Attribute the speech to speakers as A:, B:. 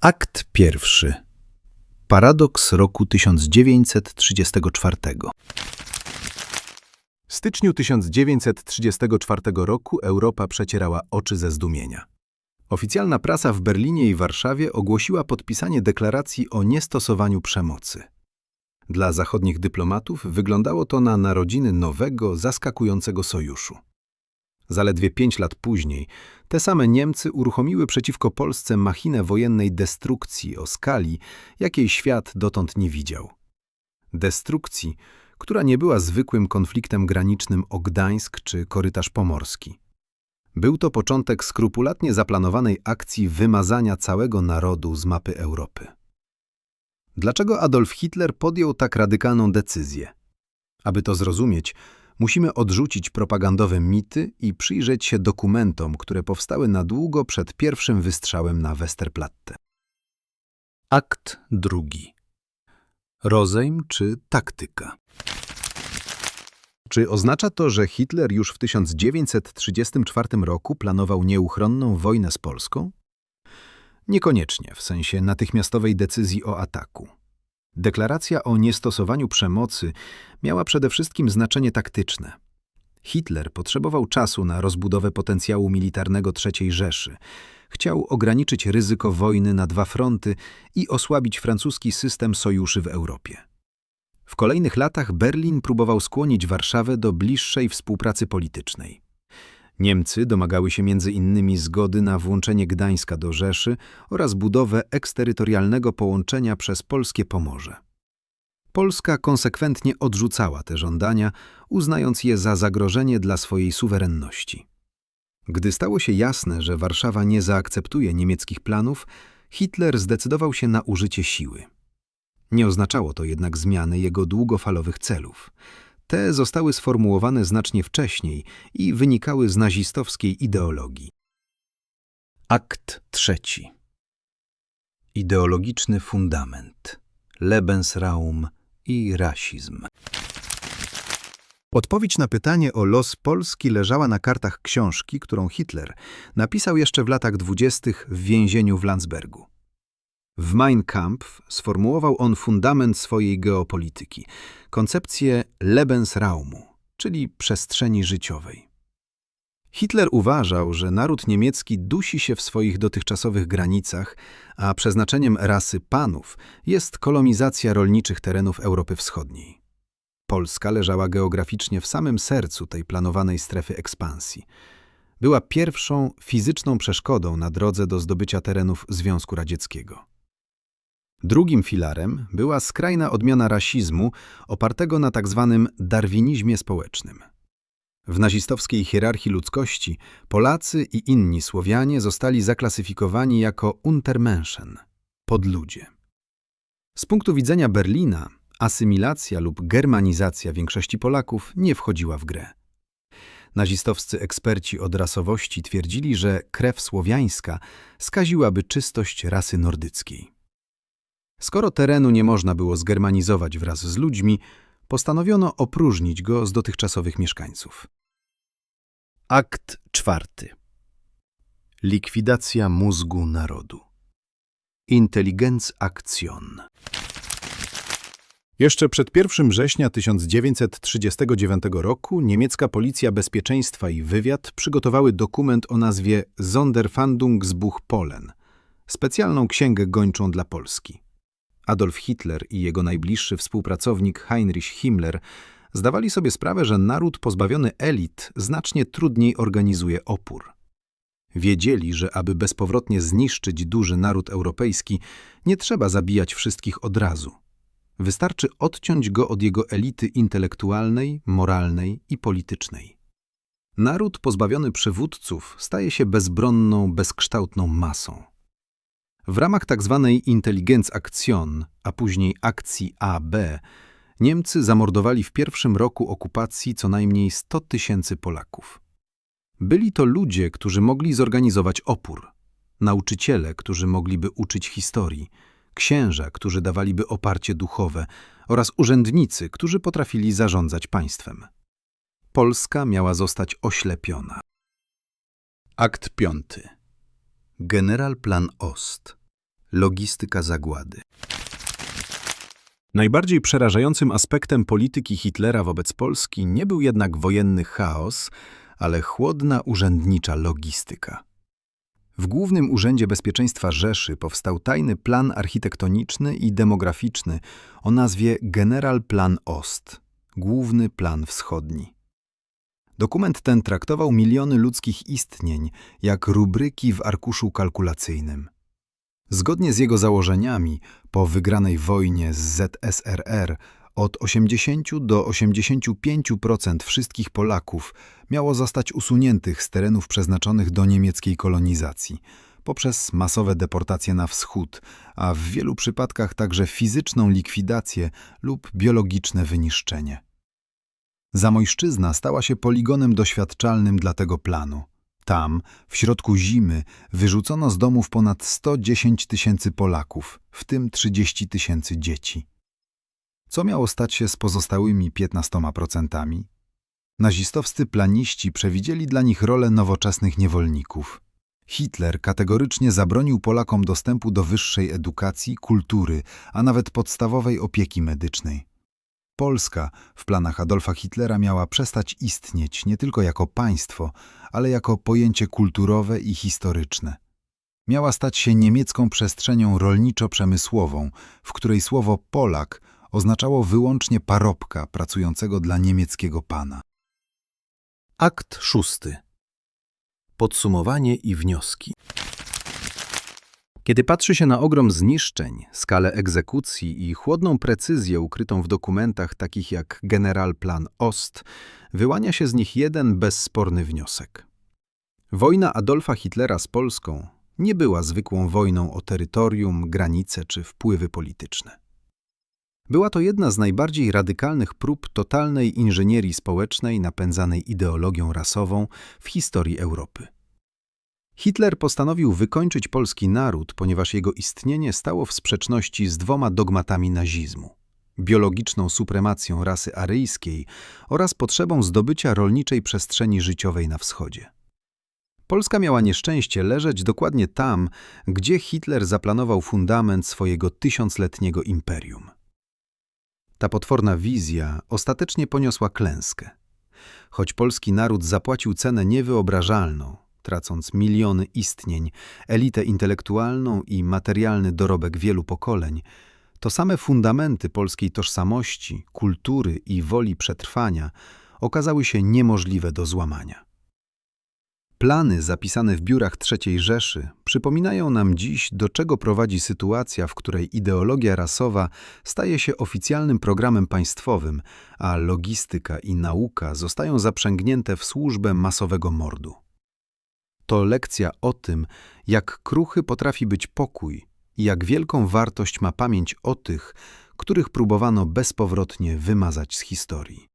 A: Akt pierwszy. Paradoks roku 1934. W styczniu 1934 roku Europa przecierała oczy ze zdumienia. Oficjalna prasa w Berlinie i Warszawie ogłosiła podpisanie deklaracji o niestosowaniu przemocy. Dla zachodnich dyplomatów wyglądało to na narodziny nowego, zaskakującego sojuszu. Zaledwie 5 lat później te same Niemcy uruchomiły przeciwko Polsce machinę wojennej destrukcji o skali, jakiej świat dotąd nie widział. Destrukcji, która nie była zwykłym konfliktem granicznym o Gdańsk czy korytarz pomorski. Był to początek skrupulatnie zaplanowanej akcji wymazania całego narodu z mapy Europy. Dlaczego Adolf Hitler podjął tak radykalną decyzję? Aby to zrozumieć, musimy odrzucić propagandowe mity i przyjrzeć się dokumentom, które powstały na długo przed pierwszym wystrzałem na Westerplatte. Akt drugi. Rozejm czy taktyka? Czy oznacza to, że Hitler już w 1934 roku planował nieuchronną wojnę z Polską? Niekoniecznie, w sensie natychmiastowej decyzji o ataku. Deklaracja o niestosowaniu przemocy miała przede wszystkim znaczenie taktyczne. Hitler potrzebował czasu na rozbudowę potencjału militarnego III Rzeszy. Chciał ograniczyć ryzyko wojny na 2 fronty i osłabić francuski system sojuszy w Europie. W kolejnych latach Berlin próbował skłonić Warszawę do bliższej współpracy politycznej. Niemcy domagały się m.in. zgody na włączenie Gdańska do Rzeszy oraz budowę eksterytorialnego połączenia przez polskie Pomorze. Polska konsekwentnie odrzucała te żądania, uznając je za zagrożenie dla swojej suwerenności. Gdy stało się jasne, że Warszawa nie zaakceptuje niemieckich planów, Hitler zdecydował się na użycie siły. Nie oznaczało to jednak zmiany jego długofalowych celów. Te zostały sformułowane znacznie wcześniej i wynikały z nazistowskiej ideologii. Akt trzeci. Ideologiczny fundament, Lebensraum i rasizm. Odpowiedź na pytanie o los Polski leżała na kartach książki, którą Hitler napisał jeszcze w latach 20. w więzieniu w Landsbergu. W Mein Kampf sformułował on fundament swojej geopolityki, koncepcję Lebensraumu, czyli przestrzeni życiowej. Hitler uważał, że naród niemiecki dusi się w swoich dotychczasowych granicach, a przeznaczeniem rasy panów jest kolonizacja rolniczych terenów Europy Wschodniej. Polska leżała geograficznie w samym sercu tej planowanej strefy ekspansji. Była pierwszą fizyczną przeszkodą na drodze do zdobycia terenów Związku Radzieckiego. Drugim filarem była skrajna odmiana rasizmu opartego na tzw. darwinizmie społecznym. W nazistowskiej hierarchii ludzkości Polacy i inni Słowianie zostali zaklasyfikowani jako Untermenschen, podludzie. Z punktu widzenia Berlina asymilacja lub germanizacja większości Polaków nie wchodziła w grę. Nazistowscy eksperci od rasowości twierdzili, że krew słowiańska skaziłaby czystość rasy nordyckiej. Skoro terenu nie można było zgermanizować wraz z ludźmi, postanowiono opróżnić go z dotychczasowych mieszkańców. Akt czwarty. Likwidacja mózgu narodu. Intelligenzaktion. Jeszcze przed 1 września 1939 roku niemiecka Policja Bezpieczeństwa i Wywiad przygotowały dokument o nazwie Sonderfahndungsbuch Polen, specjalną księgę gończą dla Polski. Adolf Hitler i jego najbliższy współpracownik Heinrich Himmler zdawali sobie sprawę, że naród pozbawiony elit znacznie trudniej organizuje opór. Wiedzieli, że aby bezpowrotnie zniszczyć duży naród europejski, nie trzeba zabijać wszystkich od razu. Wystarczy odciąć go od jego elity intelektualnej, moralnej i politycznej. Naród pozbawiony przywódców staje się bezbronną, bezkształtną masą. W ramach tzw. Intelligenzaktion, a później akcji AB, Niemcy zamordowali w pierwszym roku okupacji co najmniej 100 000 Polaków. Byli to ludzie, którzy mogli zorganizować opór, nauczyciele, którzy mogliby uczyć historii, księża, którzy dawaliby oparcie duchowe oraz urzędnicy, którzy potrafili zarządzać państwem. Polska miała zostać oślepiona. Akt 5. Generalplan Ost. Logistyka zagłady. Najbardziej przerażającym aspektem polityki Hitlera wobec Polski nie był jednak wojenny chaos, ale chłodna urzędnicza logistyka. W Głównym Urzędzie Bezpieczeństwa Rzeszy powstał tajny plan architektoniczny i demograficzny o nazwie Generalplan Ost, Główny Plan Wschodni. Dokument ten traktował miliony ludzkich istnień jak rubryki w arkuszu kalkulacyjnym. Zgodnie z jego założeniami, po wygranej wojnie z ZSRR od 80 do 85% wszystkich Polaków miało zostać usuniętych z terenów przeznaczonych do niemieckiej kolonizacji poprzez masowe deportacje na wschód, a w wielu przypadkach także fizyczną likwidację lub biologiczne wyniszczenie. Zamojszczyzna stała się poligonem doświadczalnym dla tego planu. Tam, w środku zimy, wyrzucono z domów ponad 110 000 Polaków, w tym 30 000 dzieci. Co miało stać się z pozostałymi 15%? Nazistowscy planiści przewidzieli dla nich rolę nowoczesnych niewolników. Hitler kategorycznie zabronił Polakom dostępu do wyższej edukacji, kultury, a nawet podstawowej opieki medycznej. Polska w planach Adolfa Hitlera miała przestać istnieć nie tylko jako państwo, ale jako pojęcie kulturowe i historyczne. Miała stać się niemiecką przestrzenią rolniczo-przemysłową, w której słowo Polak oznaczało wyłącznie parobka pracującego dla niemieckiego pana. Akt 6. Podsumowanie i wnioski. Kiedy patrzy się na ogrom zniszczeń, skalę egzekucji i chłodną precyzję ukrytą w dokumentach takich jak Generalplan Ost, wyłania się z nich jeden bezsporny wniosek. Wojna Adolfa Hitlera z Polską nie była zwykłą wojną o terytorium, granice czy wpływy polityczne. Była to jedna z najbardziej radykalnych prób totalnej inżynierii społecznej napędzanej ideologią rasową w historii Europy. Hitler postanowił wykończyć polski naród, ponieważ jego istnienie stało w sprzeczności z dwoma dogmatami nazizmu: biologiczną supremacją rasy aryjskiej oraz potrzebą zdobycia rolniczej przestrzeni życiowej na wschodzie. Polska miała nieszczęście leżeć dokładnie tam, gdzie Hitler zaplanował fundament swojego tysiącletniego imperium. Ta potworna wizja ostatecznie poniosła klęskę. Choć polski naród zapłacił cenę niewyobrażalną, tracąc miliony istnień, elitę intelektualną i materialny dorobek wielu pokoleń, to same fundamenty polskiej tożsamości, kultury i woli przetrwania okazały się niemożliwe do złamania. Plany zapisane w biurach III Rzeszy przypominają nam dziś, do czego prowadzi sytuacja, w której ideologia rasowa staje się oficjalnym programem państwowym, a logistyka i nauka zostają zaprzęgnięte w służbę masowego mordu. To lekcja o tym, jak kruchy potrafi być pokój i jak wielką wartość ma pamięć o tych, których próbowano bezpowrotnie wymazać z historii.